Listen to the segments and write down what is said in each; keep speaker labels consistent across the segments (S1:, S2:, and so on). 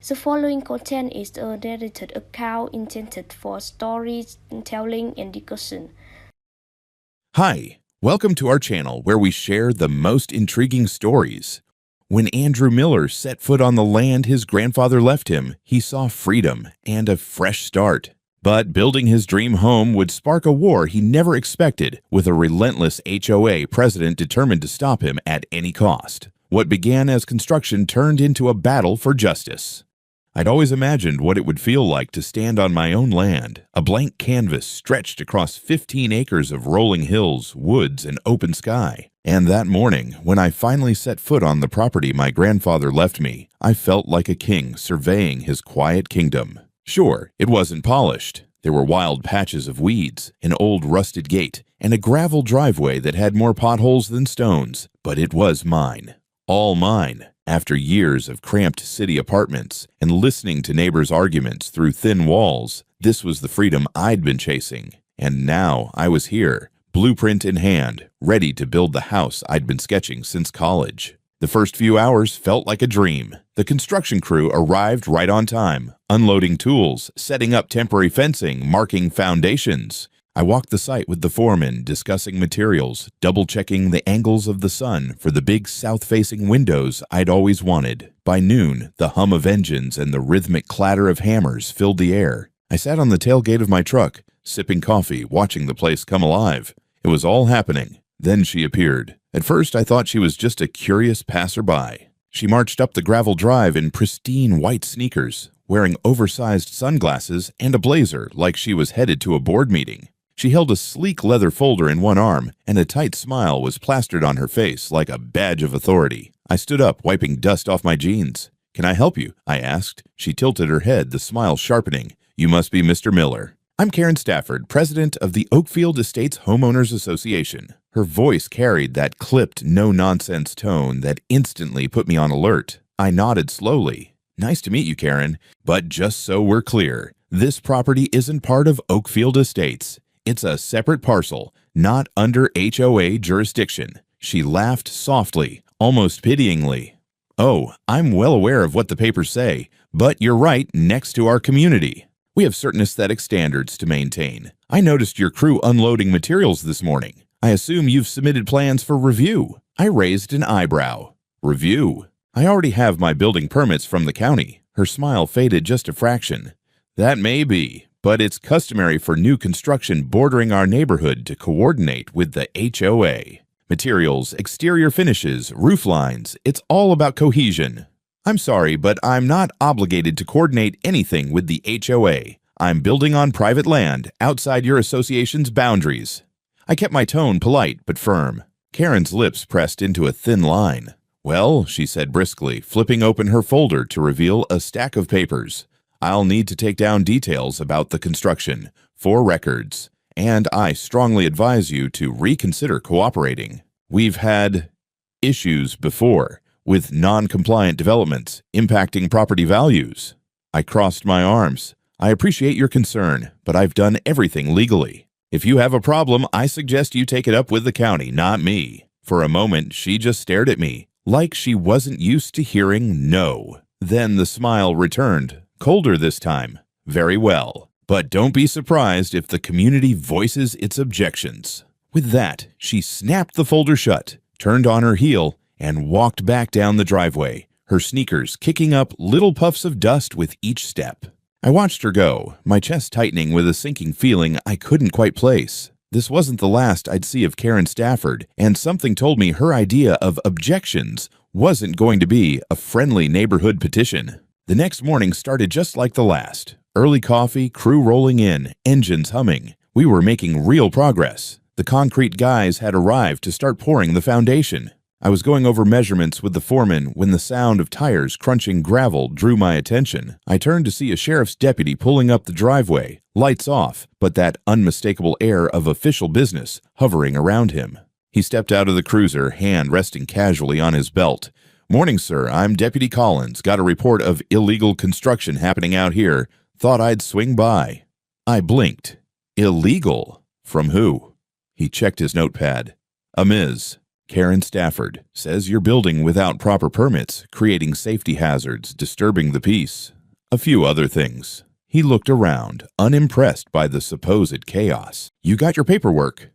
S1: The following content is a narrated account intended for storytelling and discussion.
S2: Hi, welcome to our channel where we share the most intriguing stories. When Andrew Miller set foot on the land his grandfather left him, he saw freedom and a fresh start. But building his dream home would spark a war he never expected, with a relentless HOA president determined to stop him at any cost. What began as construction turned into a battle for justice. I'd always imagined what it would feel like to stand on my own land, a blank canvas stretched across 15 acres of rolling hills, woods, and open sky. And that morning, when I finally set foot on the property my grandfather left me, I felt like a king surveying his quiet kingdom. Sure, it wasn't polished. There were wild patches of weeds, an old rusted gate, and a gravel driveway that had more potholes than stones, but it was mine. All mine. After years of cramped city apartments and listening to neighbors' arguments through thin walls, this was the freedom I'd been chasing. And now I was here, blueprint in hand, ready to build the house I'd been sketching since college. The first few hours felt like a dream. The construction crew arrived right on time, unloading tools, setting up temporary fencing, marking foundations. I walked the site with the foreman, discussing materials, double-checking the angles of the sun for the big south-facing windows I'd always wanted. By noon, the hum of engines and the rhythmic clatter of hammers filled the air. I sat on the tailgate of my truck, sipping coffee, watching the place come alive. It was all happening. Then she appeared. At first, I thought she was just a curious passerby. She marched up the gravel drive in pristine white sneakers, wearing oversized sunglasses and a blazer like she was headed to a board meeting. She held a sleek leather folder in one arm, and a tight smile was plastered on her face like a badge of authority. I stood up, wiping dust off my jeans. "Can I help you?" I asked. She tilted her head, the smile sharpening. "You must be Mr. Miller." "I'm Karen Stafford, president of the Oakfield Estates Homeowners Association." Her voice carried that clipped, no-nonsense tone that instantly put me on alert. I nodded slowly. "Nice to meet you, Karen. But just so we're clear, this property isn't part of Oakfield Estates. It's a separate parcel, not under HOA jurisdiction." She laughed softly, almost pityingly. "Oh, I'm well aware of what the papers say, but you're right next to our community. We have certain aesthetic standards to maintain. I noticed your crew unloading materials this morning. I assume you've submitted plans for review." I raised an eyebrow. "Review? I already have my building permits from the county." Her smile faded just a fraction. "That may be, but it's customary for new construction bordering our neighborhood to coordinate with the HOA. Materials, exterior finishes, roof lines, it's all about cohesion." "I'm sorry, but I'm not obligated to coordinate anything with the HOA. I'm building on private land outside your association's boundaries." I kept my tone polite but firm. Karen's lips pressed into a thin line. "Well," she said briskly, flipping open her folder to reveal a stack of papers, "I'll need to take down details about the construction, for records, and I strongly advise you to reconsider cooperating. We've had issues before with non-compliant developments impacting property values." I crossed my arms. "I appreciate your concern, but I've done everything legally. If you have a problem, I suggest you take it up with the county, not me." For a moment, she just stared at me, like she wasn't used to hearing no. Then the smile returned, colder this time. "Very well. But don't be surprised if the community voices its objections." With that, she snapped the folder shut, turned on her heel, and walked back down the driveway, her sneakers kicking up little puffs of dust with each step. I watched her go, my chest tightening with a sinking feeling I couldn't quite place. This wasn't the last I'd see of Karen Stafford, and something told me her idea of objections wasn't going to be a friendly neighborhood petition. The next morning started just like the last. Early coffee, crew rolling in, engines humming. We were making real progress. The concrete guys had arrived to start pouring the foundation. I was going over measurements with the foreman when the sound of tires crunching gravel drew my attention. I turned to see a sheriff's deputy pulling up the driveway, lights off, but that unmistakable air of official business hovering around him. He stepped out of the cruiser, hand resting casually on his belt. "Morning, sir. I'm Deputy Collins. Got a report of illegal construction happening out here. Thought I'd swing by." I blinked. Illegal? From who? He checked his notepad. "A Ms. Karen Stafford says you're building without proper permits, creating safety hazards, disturbing the peace. A few other things. He looked around, unimpressed by the supposed chaos. You got your paperwork?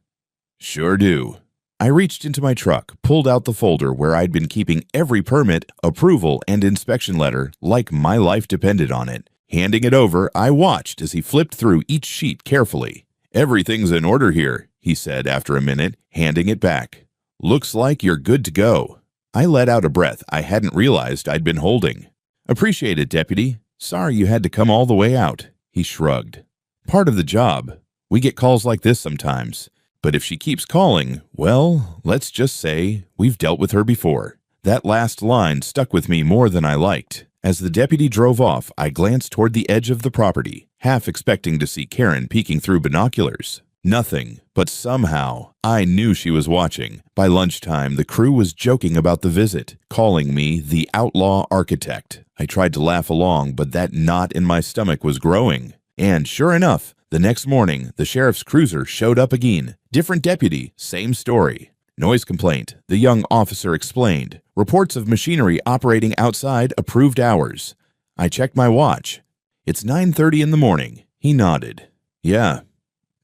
S2: Sure do. I reached into my truck, pulled out the folder where I'd been keeping every permit, approval, and inspection letter like my life depended on it. Handing it over, I watched as he flipped through each sheet carefully. Everything's in order here, he said after a minute, handing it back. Looks like you're good to go. I let out a breath I hadn't realized I'd been holding. Appreciate it, Deputy. Sorry you had to come all the way out, he shrugged. Part of the job. We get calls like this sometimes. But if she keeps calling, well, let's just say we've dealt with her before. That last line stuck with me more than I liked. As the deputy drove off, I glanced toward the edge of the property, half expecting to see Karen peeking through binoculars. Nothing, but somehow, I knew she was watching. By lunchtime, the crew was joking about the visit, calling me the outlaw architect. I tried to laugh along, but that knot in my stomach was growing. And sure enough, the next morning, the sheriff's cruiser showed up again. Different deputy, same story. Noise complaint, the young officer explained. Reports of machinery operating outside approved hours. I checked my watch. It's 9:30 in the morning. He nodded. Yeah,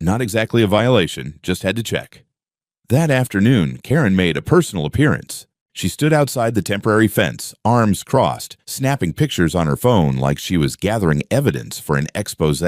S2: not exactly a violation, just had to check. That afternoon, Karen made a personal appearance. She stood outside the temporary fence, arms crossed, snapping pictures on her phone like she was gathering evidence for an expose.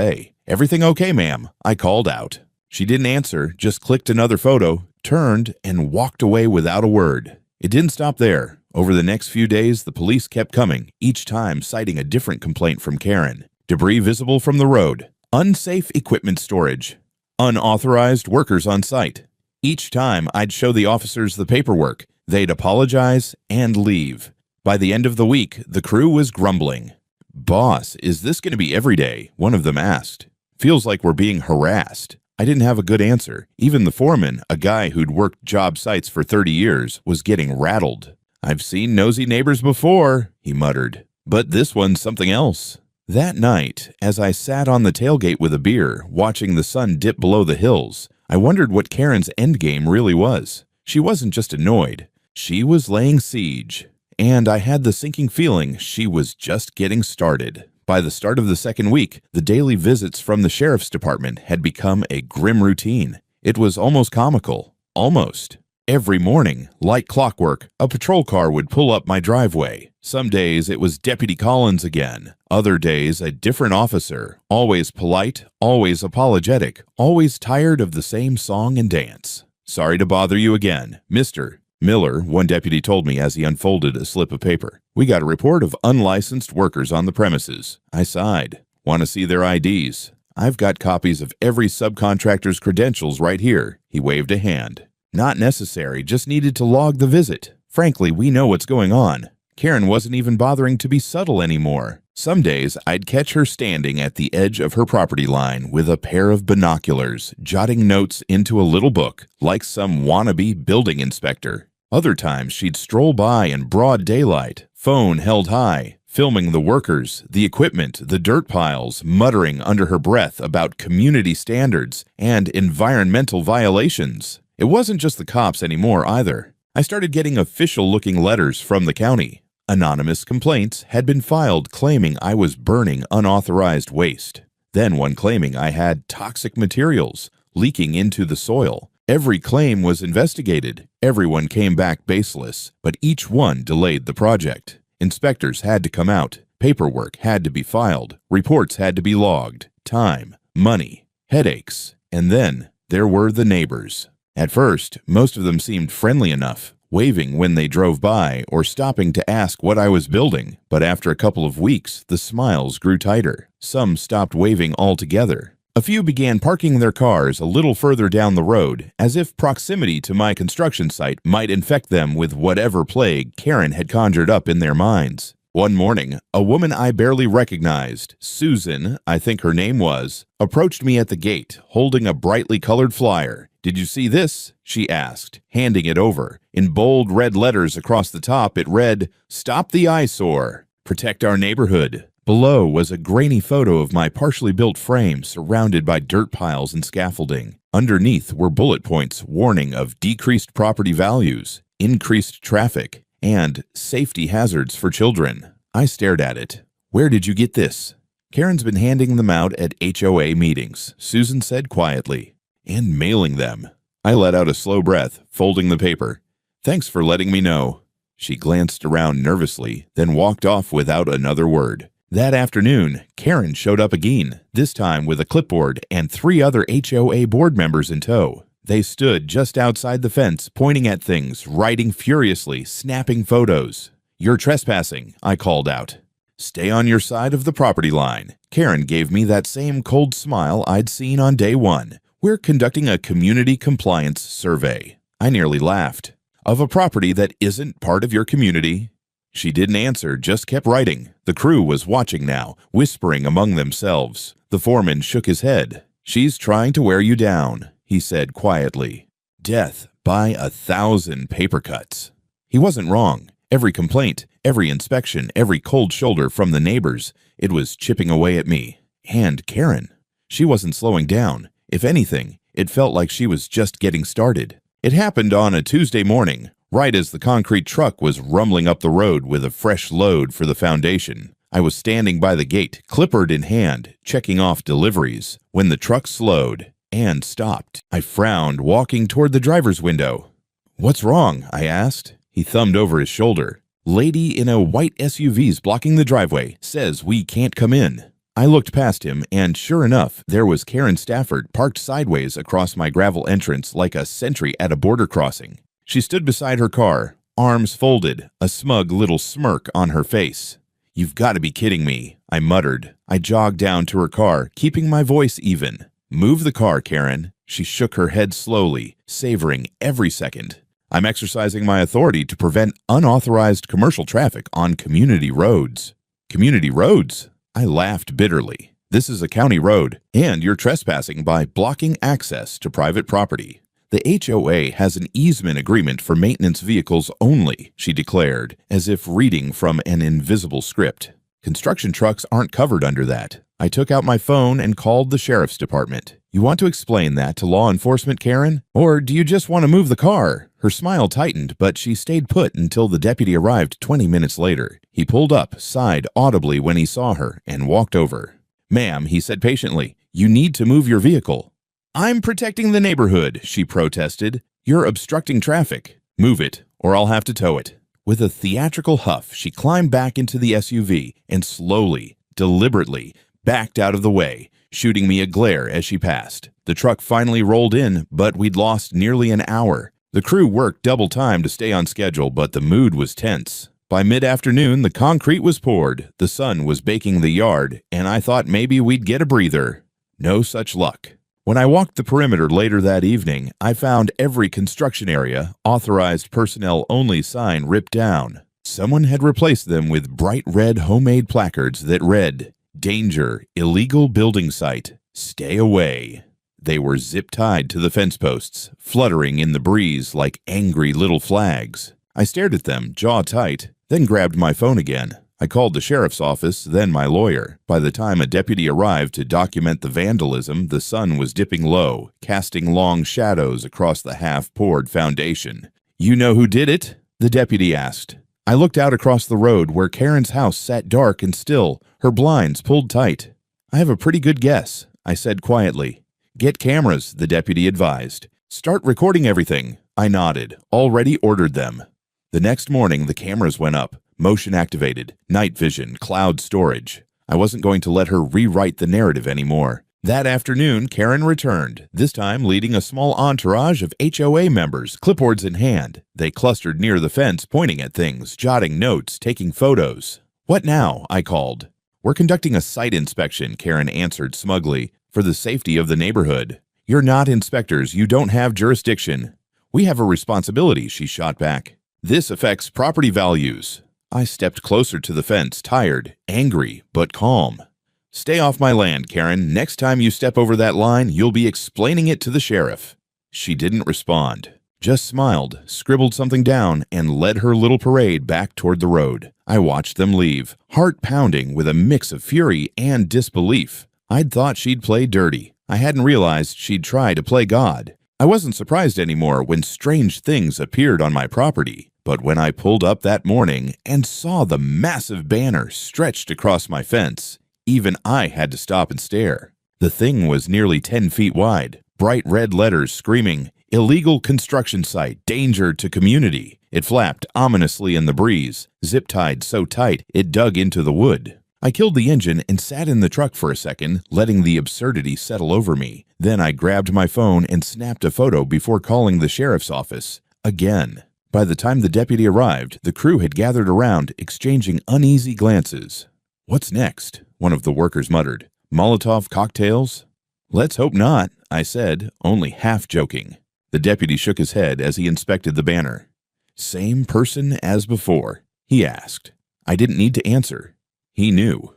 S2: Everything okay, ma'am? I called out. She didn't answer, just clicked another photo, turned, and walked away without a word. It didn't stop there. Over the next few days, the police kept coming, each time citing a different complaint from Karen. Debris visible from the road, unsafe equipment storage, unauthorized workers on site. Each time, I'd show the officers the paperwork. They'd apologize and leave. By the end of the week, the crew was grumbling. Boss, is this going to be every day? One of them asked. Feels like we're being harassed. I didn't have a good answer. Even the foreman, a guy who'd worked job sites for 30 years, was getting rattled. I've seen nosy neighbors before, he muttered. But this one's something else. That night, as I sat on the tailgate with a beer, watching the sun dip below the hills, I wondered what Karen's endgame really was. She wasn't just annoyed. She was laying siege. And I had the sinking feeling she was just getting started. By the start of the second week, the daily visits from the sheriff's department had become a grim routine. It was almost comical. Almost. Every morning, like clockwork, a patrol car would pull up my driveway. Some days it was Deputy Collins again. Other days a different officer, always polite, always apologetic, always tired of the same song and dance. Sorry to bother you again, Mr. Miller, one deputy told me as he unfolded a slip of paper. We got a report of unlicensed workers on the premises. I sighed. Want to see their IDs? I've got copies of every subcontractor's credentials right here. He waved a hand. Not necessary, just needed to log the visit. Frankly, we know what's going on. Karen wasn't even bothering to be subtle anymore. Some days, I'd catch her standing at the edge of her property line with a pair of binoculars, jotting notes into a little book, like some wannabe building inspector. Other times, she'd stroll by in broad daylight, phone held high, filming the workers, the equipment, the dirt piles, muttering under her breath about community standards and environmental violations. It wasn't just the cops anymore either. I started getting official-looking letters from the county. Anonymous complaints had been filed claiming I was burning unauthorized waste. Then one claiming I had toxic materials leaking into the soil. Every claim was investigated. Everyone came back baseless, but each one delayed the project. Inspectors had to come out. Paperwork had to be filed. Reports had to be logged. Time, money, headaches. And then there were the neighbors. At first, most of them seemed friendly enough, waving when they drove by or stopping to ask what I was building. But after a couple of weeks, the smiles grew tighter. Some stopped waving altogether. A few began parking their cars a little further down the road, as if proximity to my construction site might infect them with whatever plague Karen had conjured up in their minds. One morning, a woman I barely recognized, Susan, I think her name was, approached me at the gate, holding a brightly colored flyer. "Did you see this?" she asked, handing it over. In bold red letters across the top, it read, "Stop the eyesore. Protect our neighborhood." Below was a grainy photo of my partially built frame surrounded by dirt piles and scaffolding. Underneath were bullet points warning of decreased property values. increased traffic, and safety hazards for children. I stared at it. Where did you get this? Karen's been handing them out at HOA meetings, Susan said quietly, and mailing them. I let out a slow breath, folding the paper. Thanks for letting me know. She glanced around nervously, then walked off without another word. That afternoon, Karen showed up again, this time with a clipboard and 3 other HOA board members in tow. They stood just outside the fence, pointing at things, writing furiously, snapping photos. You're trespassing, I called out. Stay on your side of the property line. Karen gave me that same cold smile I'd seen on day 1. We're conducting a community compliance survey. I nearly laughed. Of a property that isn't part of your community? She didn't answer, just kept writing. The crew was watching now, whispering among themselves. The foreman shook his head. She's trying to wear you down, he said quietly. Death by 1,000 paper cuts. He wasn't wrong. Every complaint, every inspection, every cold shoulder from the neighbors, it was chipping away at me. And Karen. She wasn't slowing down. If anything, it felt like she was just getting started. It happened on a Tuesday morning, right as the concrete truck was rumbling up the road with a fresh load for the foundation. I was standing by the gate, clipboard in hand, checking off deliveries, when the truck slowed and stopped. I frowned, walking toward the driver's window. What's wrong? I asked. He thumbed over his shoulder. Lady in a white SUV's blocking the driveway, says we can't come in. I looked past him, and sure enough, there was Karen Stafford parked sideways across my gravel entrance like a sentry at a border crossing. She stood beside her car, arms folded, a smug little smirk on her face. You've got to be kidding me, I muttered. I jogged down to her car, keeping my voice even. Move the car, Karen. She shook her head slowly, savoring every second. I'm exercising my authority to prevent unauthorized commercial traffic on community roads. Community roads? I laughed bitterly. This is a county road, and you're trespassing by blocking access to private property. The HOA has an easement agreement for maintenance vehicles only, she declared, as if reading from an invisible script. Construction trucks aren't covered under that. I took out my phone and called the sheriff's department. You want to explain that to law enforcement, Karen? Or do you just want to move the car? Her smile tightened, but she stayed put until the deputy arrived 20 minutes later. He pulled up, sighed audibly when he saw her, and walked over. Ma'am, he said patiently, you need to move your vehicle. I'm protecting the neighborhood, she protested. You're obstructing traffic. Move it, or I'll have to tow it. With a theatrical huff, she climbed back into the SUV and slowly, deliberately, backed out of the way, shooting me a glare as she passed. The truck finally rolled in, but we'd lost nearly an hour. The crew worked double time to stay on schedule, but the mood was tense. By mid-afternoon, the concrete was poured, the sun was baking the yard, and I thought maybe we'd get a breather. No such luck. When I walked the perimeter later that evening, I found every construction area, authorized personnel only sign ripped down. Someone had replaced them with bright red homemade placards that read, Danger, illegal building site, stay away. They were zip-tied to the fence posts, fluttering in the breeze like angry little flags. I stared at them, jaw tight, then grabbed my phone again. I called the sheriff's office, then my lawyer. By the time a deputy arrived to document the vandalism, the sun was dipping low, casting long shadows across the half-poured foundation. You know who did it? The deputy asked. I looked out across the road where Karen's house sat dark and still, her blinds pulled tight. I have a pretty good guess, I said quietly. Get cameras, the deputy advised. Start recording everything. I nodded, already ordered them. The next morning, the cameras went up, motion activated, night vision, cloud storage. I wasn't going to let her rewrite the narrative anymore. That afternoon, Karen returned, this time leading a small entourage of HOA members, clipboards in hand. They clustered near the fence, pointing at things, jotting notes, taking photos. What now? I called. We're conducting a site inspection, Karen answered smugly, for the safety of the neighborhood. You're not inspectors. You don't have jurisdiction. We have a responsibility, she shot back. This affects property values. I stepped closer to the fence, tired, angry, but calm. Stay off my land, Karen. Next time you step over that line, you'll be explaining it to the sheriff. She didn't respond, just smiled, scribbled something down, and led her little parade back toward the road. I watched them leave, heart pounding with a mix of fury and disbelief. I'd thought she'd play dirty. I hadn't realized she'd try to play God. I wasn't surprised anymore when strange things appeared on my property, but when I pulled up that morning and saw the massive banner stretched across my fence, even I had to stop and stare. The thing was nearly 10 feet wide, bright red letters screaming, "Illegal construction site, danger to community." It flapped ominously in the breeze, zip-tied so tight it dug into the wood. I killed the engine and sat in the truck for a second, letting the absurdity settle over me. Then I grabbed my phone and snapped a photo before calling the sheriff's office. Again. By the time the deputy arrived, the crew had gathered around, exchanging uneasy glances. "What's next?" one of the workers muttered. "Molotov cocktails?" "Let's hope not," I said, only half joking. The deputy shook his head as he inspected the banner. "Same person as before?" he asked. I didn't need to answer. He knew.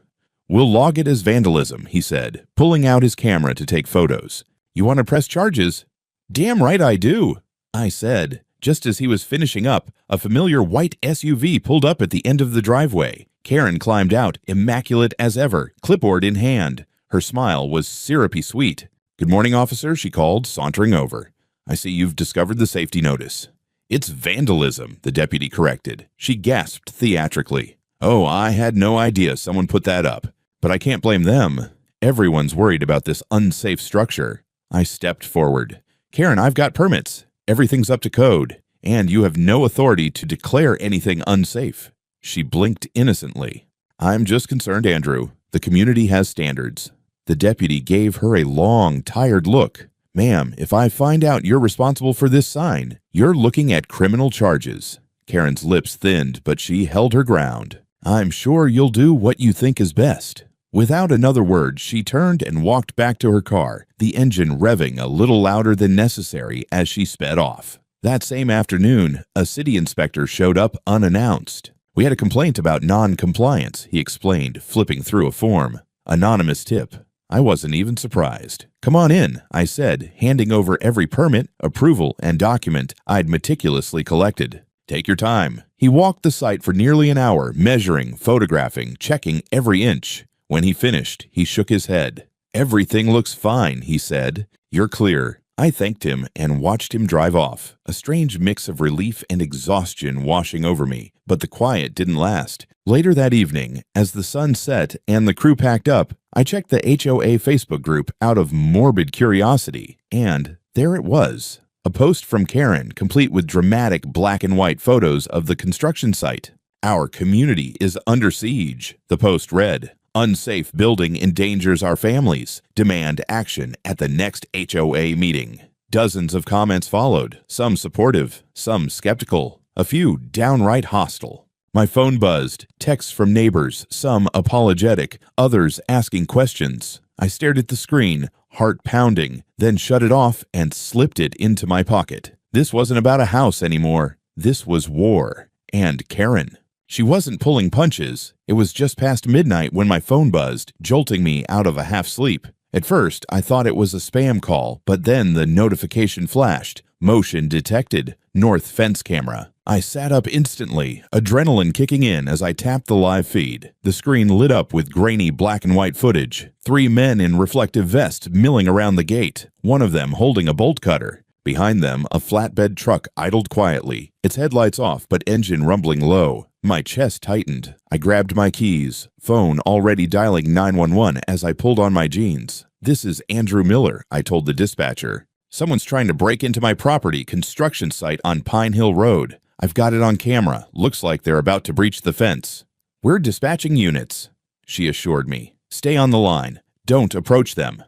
S2: "We'll log it as vandalism," he said, pulling out his camera to take photos. "You want to press charges?" "Damn right I do," I said. Just as he was finishing up, a familiar white SUV pulled up at the end of the driveway. Karen climbed out, immaculate as ever, clipboard in hand. Her smile was syrupy sweet. "Good morning, officer," she called, sauntering over. "I see you've discovered the safety notice." "It's vandalism," the deputy corrected. She gasped theatrically. "Oh, I had no idea someone put that up. But I can't blame them. Everyone's worried about this unsafe structure." I stepped forward. "Karen, I've got permits. Everything's up to code. And you have no authority to declare anything unsafe." She blinked innocently. "I'm just concerned, Andrew. The community has standards." The deputy gave her a long, tired look. "Ma'am, if I find out you're responsible for this sign, you're looking at criminal charges." Karen's lips thinned, but she held her ground. "I'm sure you'll do what you think is best." Without another word, she turned and walked back to her car, the engine revving a little louder than necessary as she sped off. That same afternoon, a city inspector showed up unannounced. "We had a complaint about non-compliance," he explained, flipping through a form. "Anonymous tip." I wasn't even surprised. "Come on in," I said, handing over every permit, approval, and document I'd meticulously collected. "Take your time." He walked the site for nearly an hour, measuring, photographing, checking every inch. When he finished, he shook his head. "Everything looks fine," he said. "You're clear." I thanked him and watched him drive off, a strange mix of relief and exhaustion washing over me, but the quiet didn't last. Later that evening, as the sun set and the crew packed up, I checked the HOA Facebook group out of morbid curiosity, and there it was. A post from Karen, complete with dramatic black and white photos of the construction site. "Our community is under siege," the post read. "Unsafe building endangers our families. Demand action at the next HOA meeting." Dozens of comments followed, some supportive, some skeptical, a few downright hostile. My phone buzzed, texts from neighbors, some apologetic, others asking questions. I stared at the screen, heart pounding, then shut it off and slipped it into my pocket. This wasn't about a house anymore. This was war. And Karen. She wasn't pulling punches. It was just past midnight when my phone buzzed, jolting me out of a half-sleep. At first, I thought it was a spam call, but then the notification flashed. Motion detected. North fence camera. I sat up instantly, adrenaline kicking in as I tapped the live feed. The screen lit up with grainy black and white footage. 3 men in reflective vests milling around the gate, one of them holding a bolt cutter. Behind them, a flatbed truck idled quietly, its headlights off but engine rumbling low. My chest tightened. I grabbed my keys, phone already dialing 911 as I pulled on my jeans. "This is Andrew Miller," I told the dispatcher. "Someone's trying to break into my property construction site on Pine Hill Road. I've got it on camera. Looks like they're about to breach the fence." "We're dispatching units," she assured me. "Stay on the line. Don't approach them."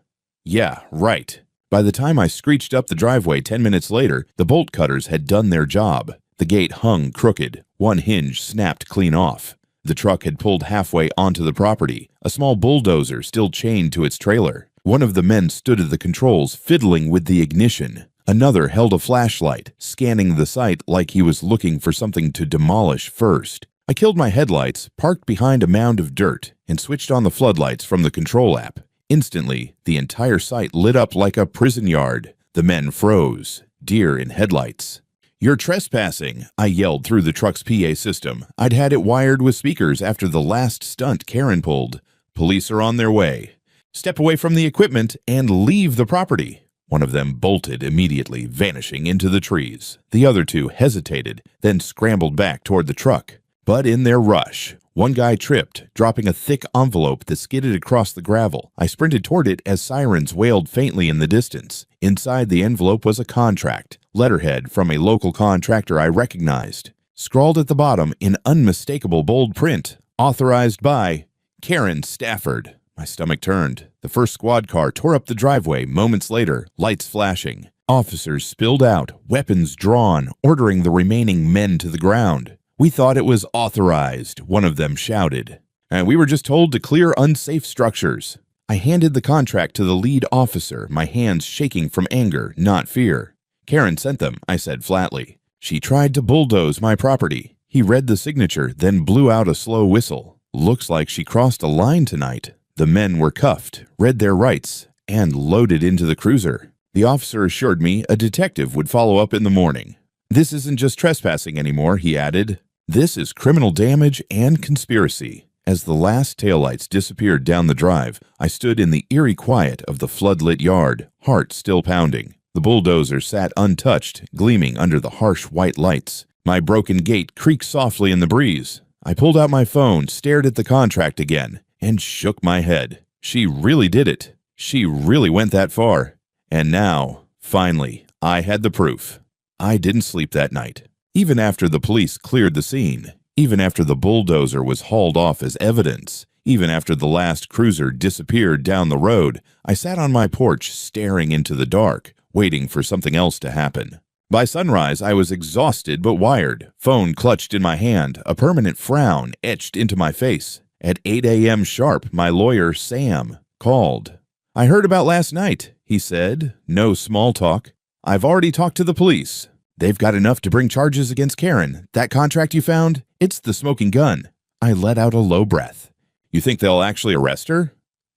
S2: "Yeah, right." By the time I screeched up the driveway 10 minutes later, the bolt cutters had done their job. The gate hung crooked. One hinge snapped clean off. The truck had pulled halfway onto the property, a small bulldozer still chained to its trailer. One of the men stood at the controls, fiddling with the ignition. Another held a flashlight, scanning the site like he was looking for something to demolish first. I killed my headlights, parked behind a mound of dirt, and switched on the floodlights from the control app. Instantly, the entire site lit up like a prison yard. The men froze, deer in headlights. "You're trespassing," I yelled through the truck's PA system. I'd had it wired with speakers after the last stunt Karen pulled. "Police are on their way. Step away from the equipment and leave the property." One of them bolted immediately, vanishing into the trees. The other two hesitated, then scrambled back toward the truck. But in their rush, one guy tripped, dropping a thick envelope that skidded across the gravel. I sprinted toward it as sirens wailed faintly in the distance. Inside the envelope was a contract, letterhead from a local contractor I recognized. Scrawled at the bottom in unmistakable bold print, authorized by Karen Stafford. My stomach turned. The first squad car tore up the driveway moments later, lights flashing. Officers spilled out, weapons drawn, ordering the remaining men to the ground. "We thought it was authorized," one of them shouted. "And we were just told to clear unsafe structures." I handed the contract to the lead officer, my hands shaking from anger, not fear. "Karen sent them," I said flatly. "She tried to bulldoze my property." He read the signature, then blew out a slow whistle. "Looks like she crossed a line tonight." The men were cuffed, read their rights, and loaded into the cruiser. The officer assured me a detective would follow up in the morning. "This isn't just trespassing anymore," he added. "This is criminal damage and conspiracy." As the last taillights disappeared down the drive, I stood in the eerie quiet of the floodlit yard, heart still pounding. The bulldozer sat untouched, gleaming under the harsh white lights. My broken gate creaked softly in the breeze. I pulled out my phone, stared at the contract again, and shook my head. She really did it. She really went that far. And now, finally, I had the proof. I didn't sleep that night. Even after the police cleared the scene, even after the bulldozer was hauled off as evidence, even after the last cruiser disappeared down the road, I sat on my porch staring into the dark, waiting for something else to happen. By sunrise, I was exhausted but wired, phone clutched in my hand, a permanent frown etched into my face. At 8 a.m. sharp, my lawyer, Sam, called. "I heard about last night," he said. No small talk. "I've already talked to the police. They've got enough to bring charges against Karen. That contract you found, it's the smoking gun." I let out a low breath. "You think they'll actually arrest her?"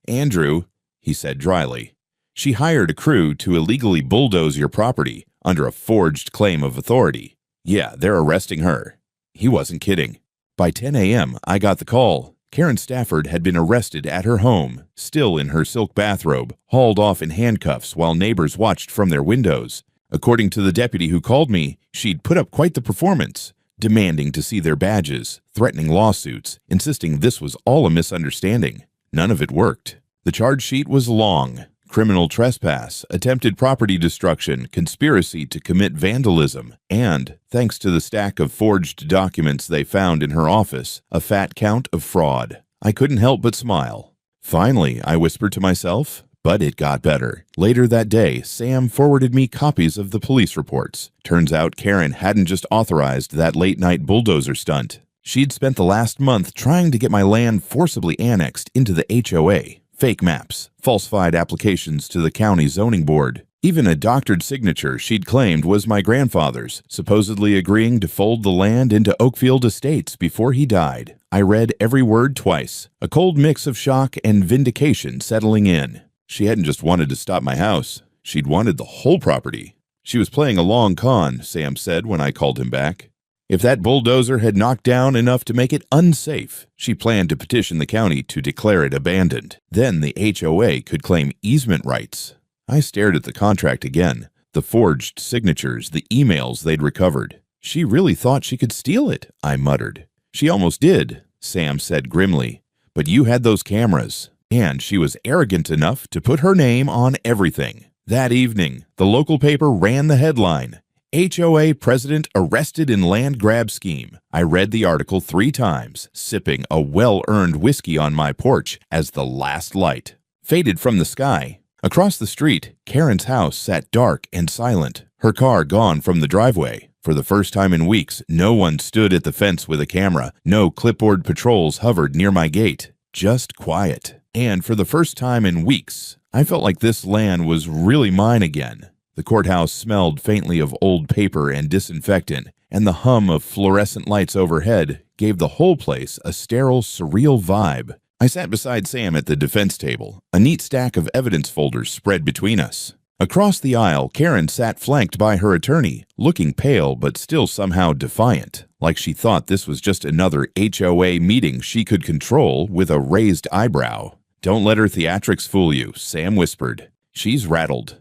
S2: "Andrew," he said dryly, "she hired a crew to illegally bulldoze your property under a forged claim of authority. Yeah, they're arresting her." He wasn't kidding. By 10 a.m., I got the call. Karen Stafford had been arrested at her home, still in her silk bathrobe, hauled off in handcuffs while neighbors watched from their windows. According to the deputy who called me, she'd put up quite the performance, demanding to see their badges, threatening lawsuits, insisting this was all a misunderstanding. None of it worked. The charge sheet was long. Criminal trespass, attempted property destruction, conspiracy to commit vandalism, and, thanks to the stack of forged documents they found in her office, a fat count of fraud. I couldn't help but smile. "Finally," I whispered to myself. But it got better. Later that day, Sam forwarded me copies of the police reports. Turns out Karen hadn't just authorized that late-night bulldozer stunt. She'd spent the last month trying to get my land forcibly annexed into the HOA. Fake maps, falsified applications to the county zoning board. Even a doctored signature she'd claimed was my grandfather's, supposedly agreeing to fold the land into Oakfield Estates before he died. I read every word twice, a cold mix of shock and vindication settling in. She hadn't just wanted to stop my house. She'd wanted the whole property. She was playing a long con, Sam said when I called him back. If that bulldozer had knocked down enough to make it unsafe, she planned to petition the county to declare it abandoned. Then the HOA could claim easement rights. I stared at the contract again, the forged signatures, the emails they'd recovered. "She really thought she could steal it," I muttered. "She almost did," Sam said grimly. "But you had those cameras. And she was arrogant enough to put her name on everything." That evening, the local paper ran the headline, "HOA President Arrested in Land Grab Scheme." I read the article 3 times, sipping a well-earned whiskey on my porch as the last light faded from the sky. Across the street, Karen's house sat dark and silent, her car gone from the driveway. For the first time in weeks, no one stood at the fence with a camera. No clipboard patrols hovered near my gate. Just quiet. And for the first time in weeks, I felt like this land was really mine again. The courthouse smelled faintly of old paper and disinfectant, and the hum of fluorescent lights overhead gave the whole place a sterile, surreal vibe. I sat beside Sam at the defense table, a neat stack of evidence folders spread between us. Across the aisle, Karen sat flanked by her attorney, looking pale but still somehow defiant, like she thought this was just another HOA meeting she could control with a raised eyebrow. "Don't let her theatrics fool you," Sam whispered. "She's rattled."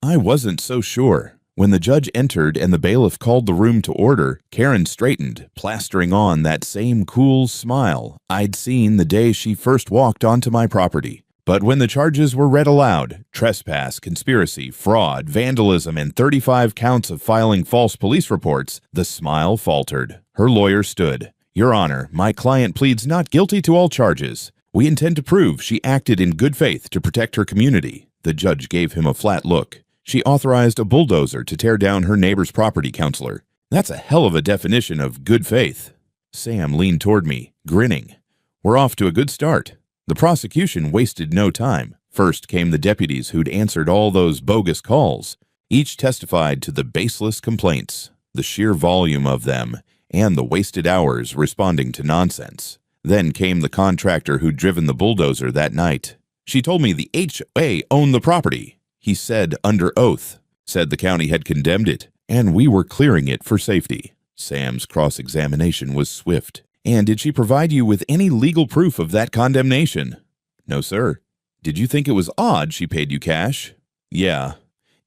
S2: I wasn't so sure. When the judge entered and the bailiff called the room to order, Karen straightened, plastering on that same cool smile I'd seen the day she first walked onto my property. But when the charges were read aloud, trespass, conspiracy, fraud, vandalism, and 35 counts of filing false police reports, the smile faltered. Her lawyer stood. Your Honor, my client pleads not guilty to all charges. We intend to prove she acted in good faith to protect her community. The judge gave him a flat look. She authorized a bulldozer to tear down her neighbor's property, Counselor. That's a hell of a definition of good faith. Sam leaned toward me, grinning. We're off to a good start. The prosecution wasted no time. First came the deputies who'd answered all those bogus calls. Each testified to the baseless complaints, the sheer volume of them, and the wasted hours responding to nonsense. Then came the contractor who'd driven the bulldozer that night. She told me the HOA owned the property. He said under oath, said the county had condemned it, and we were clearing it for safety. Sam's cross-examination was swift. And did she provide you with any legal proof of that condemnation? No, sir. Did you think it was odd she paid you cash? Yeah,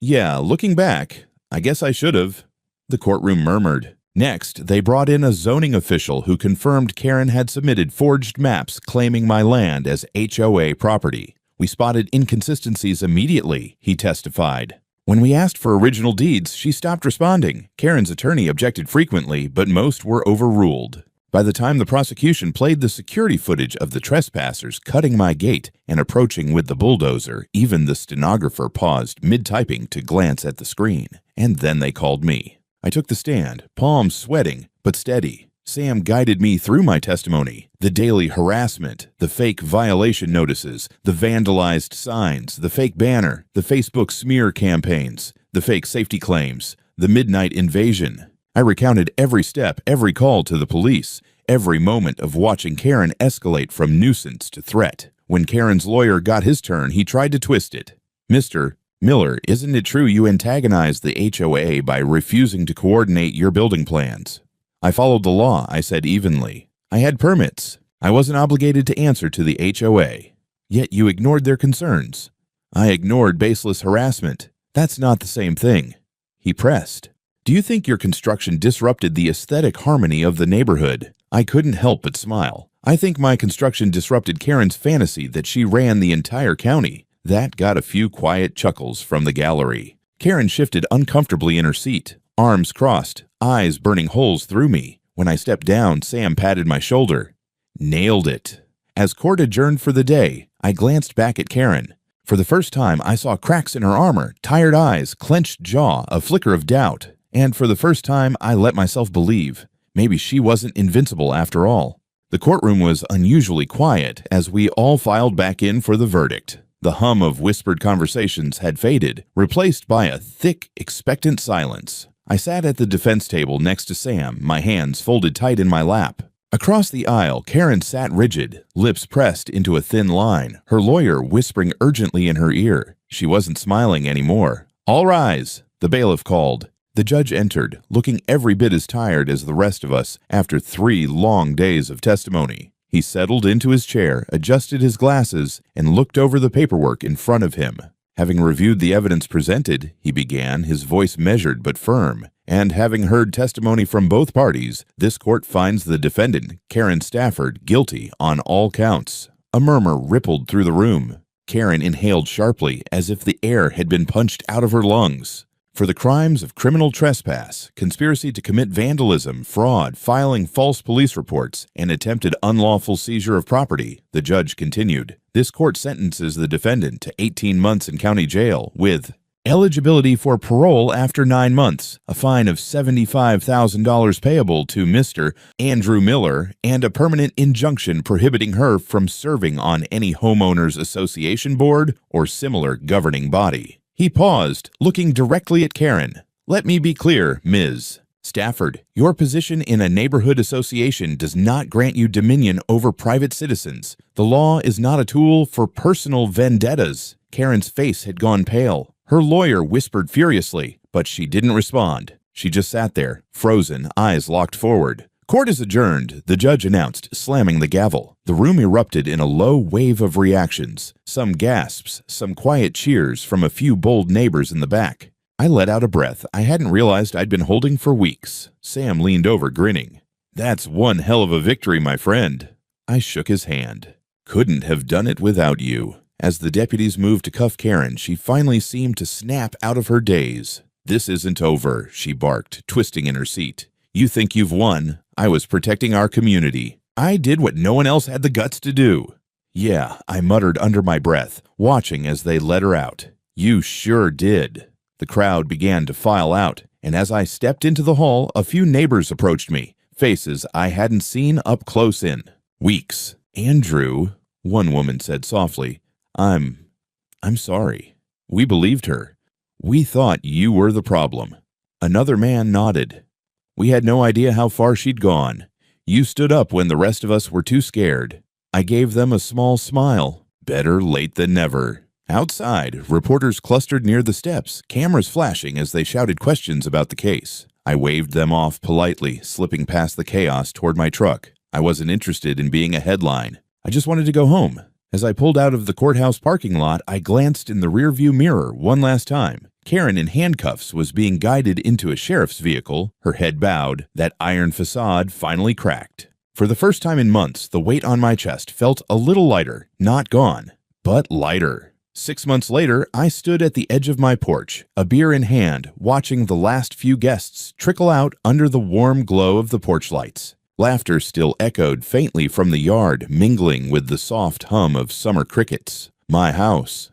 S2: looking back, I guess I should have. The courtroom murmured. Next, they brought in a zoning official who confirmed Karen had submitted forged maps claiming my land as HOA property. We spotted inconsistencies immediately, he testified. When we asked for original deeds, she stopped responding. Karen's attorney objected frequently, but most were overruled. By the time the prosecution played the security footage of the trespassers cutting my gate and approaching with the bulldozer, even the stenographer paused mid-typing to glance at the screen. And then they called me. I took the stand, palms sweating, but steady. Sam guided me through my testimony, the daily harassment, the fake violation notices, the vandalized signs, the fake banner, the Facebook smear campaigns, the fake safety claims, the midnight invasion. I recounted every step, every call to the police, every moment of watching Karen escalate from nuisance to threat. When Karen's lawyer got his turn, he tried to twist it. Mr. Miller, isn't it true you antagonized the HOA by refusing to coordinate your building plans? I followed the law, I said evenly. I had permits. I wasn't obligated to answer to the HOA. Yet you ignored their concerns. I ignored baseless harassment. That's not the same thing. He pressed. Do you think your construction disrupted the aesthetic harmony of the neighborhood? I couldn't help but smile. I think my construction disrupted Karen's fantasy that she ran the entire county. That got a few quiet chuckles from the gallery. Karen shifted uncomfortably in her seat, arms crossed, eyes burning holes through me. When I stepped down, Sam patted my shoulder. Nailed it. As court adjourned for the day, I glanced back at Karen. For the first time, I saw cracks in her armor, tired eyes, clenched jaw, a flicker of doubt. And for the first time, I let myself believe. Maybe she wasn't invincible after all. The courtroom was unusually quiet as we all filed back in for the verdict. The hum of whispered conversations had faded, replaced by a thick, expectant silence. I sat at the defense table next to Sam, my hands folded tight in my lap. Across the aisle, Karen sat rigid, lips pressed into a thin line, her lawyer whispering urgently in her ear. She wasn't smiling anymore. All rise, the bailiff called. The judge entered, looking every bit as tired as the rest of us after 3 long days of testimony. He settled into his chair, adjusted his glasses, and looked over the paperwork in front of him. Having reviewed the evidence presented, he began, his voice measured but firm. And having heard testimony from both parties, this court finds the defendant, Karen Stafford, guilty on all counts. A murmur rippled through the room. Karen inhaled sharply, as if the air had been punched out of her lungs. For the crimes of criminal trespass, conspiracy to commit vandalism, fraud, filing false police reports, and attempted unlawful seizure of property, the judge continued. This court sentences the defendant to 18 months in county jail with eligibility for parole after 9 months, a fine of $75,000 payable to Mr. Andrew Miller, and a permanent injunction prohibiting her from serving on any homeowners association board or similar governing body. He paused, looking directly at Karen. Let me be clear, Ms. Stafford, your position in a neighborhood association does not grant you dominion over private citizens. The law is not a tool for personal vendettas. Karen's face had gone pale. Her lawyer whispered furiously, but she didn't respond. She just sat there, frozen, eyes locked forward. "Court is adjourned," the judge announced, slamming the gavel. The room erupted in a low wave of reactions. Some gasps, some quiet cheers from a few bold neighbors in the back. I let out a breath I hadn't realized I'd been holding for weeks. Sam leaned over, grinning. "That's one hell of a victory, my friend." I shook his hand. "Couldn't have done it without you." As the deputies moved to cuff Karen, she finally seemed to snap out of her daze. "This isn't over," she barked, twisting in her seat. "You think you've won? I was protecting our community. I did what no one else had the guts to do." "Yeah," I muttered under my breath, watching as they led her out. "You sure did." The crowd began to file out, and as I stepped into the hall, a few neighbors approached me, faces I hadn't seen up close in weeks. "Andrew," one woman said softly, I'm sorry." We believed her. "We thought you were the problem." Another man nodded. "We had no idea how far she'd gone. You stood up when the rest of us were too scared." I gave them a small smile. Better late than never. Outside, reporters clustered near the steps, cameras flashing as they shouted questions about the case. I waved them off politely, slipping past the chaos toward my truck. I wasn't interested in being a headline. I just wanted to go home. As I pulled out of the courthouse parking lot, I glanced in the rearview mirror one last time. Karen in handcuffs was being guided into a sheriff's vehicle, her head bowed, that iron facade finally cracked. For the first time in months, the weight on my chest felt a little lighter, not gone, but lighter. 6 months later, I stood at the edge of my porch, a beer in hand, watching the last few guests trickle out under the warm glow of the porch lights. Laughter still echoed faintly from the yard, mingling with the soft hum of summer crickets. My house,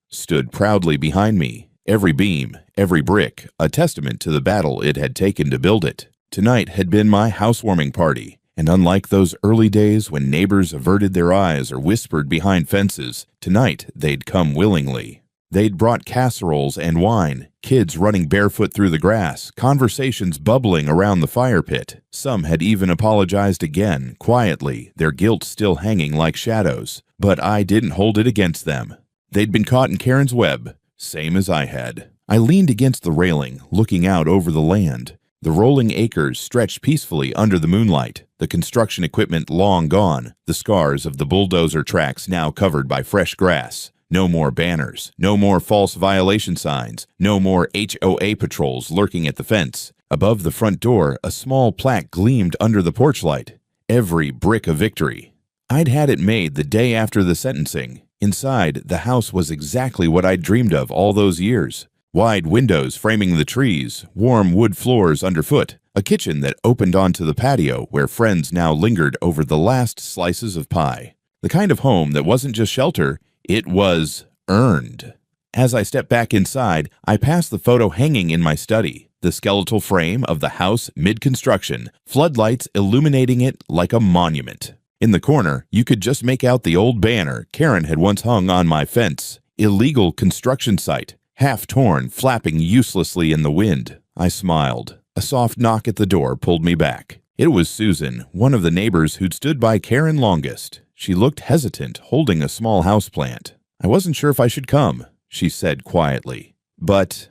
S2: stood proudly behind me. Every beam, every brick, a testament to the battle it had taken to build it. Tonight had been my housewarming party, and unlike those early days when neighbors averted their eyes or whispered behind fences, tonight they'd come willingly. They'd brought casseroles and wine, kids running barefoot through the grass, conversations bubbling around the fire pit. Some had even apologized again, quietly, their guilt still hanging like shadows. But I didn't hold it against them. They'd been caught in Karen's web, same as I had. I leaned against the railing, looking out over the land. The rolling acres stretched peacefully under the moonlight, the construction equipment long gone, the scars of the bulldozer tracks now covered by fresh grass. No more banners, no more false violation signs, no more HOA patrols lurking at the fence. Above the front door, a small plaque gleamed under the porch light. Every brick a victory. I'd had it made the day after the sentencing. Inside, the house was exactly what I'd dreamed of all those years. Wide windows framing the trees, warm wood floors underfoot, a kitchen that opened onto the patio where friends now lingered over the last slices of pie. The kind of home that wasn't just shelter, it was earned. As I stepped back inside, I passed the photo hanging in my study, the skeletal frame of the house mid-construction, floodlights illuminating it like a monument. In the corner, you could just make out the old banner Karen had once hung on my fence. Illegal construction site, half torn, flapping uselessly in the wind. I smiled. A soft knock at the door pulled me back. It was Susan, one of the neighbors who'd stood by Karen longest. She looked hesitant, holding a small houseplant. "I wasn't sure if I should come," she said quietly. "But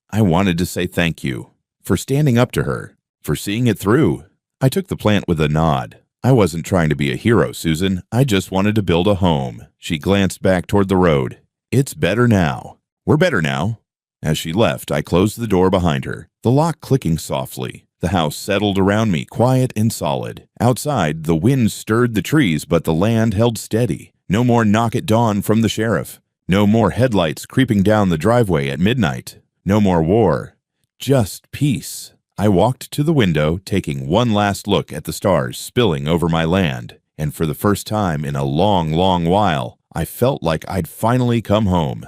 S2: I wanted to say thank you for standing up to her, for seeing it through." I took the plant with a nod. "I wasn't trying to be a hero, Susan. I just wanted to build a home." She glanced back toward the road. "It's better now. We're better now." As she left, I closed the door behind her, the lock clicking softly. The house settled around me, quiet and solid. Outside, the wind stirred the trees, but the land held steady. No more knock at dawn from the sheriff. No more headlights creeping down the driveway at midnight. No more war. Just peace. I walked to the window, taking one last look at the stars spilling over my land. And for the first time in a long, long while, I felt like I'd finally come home.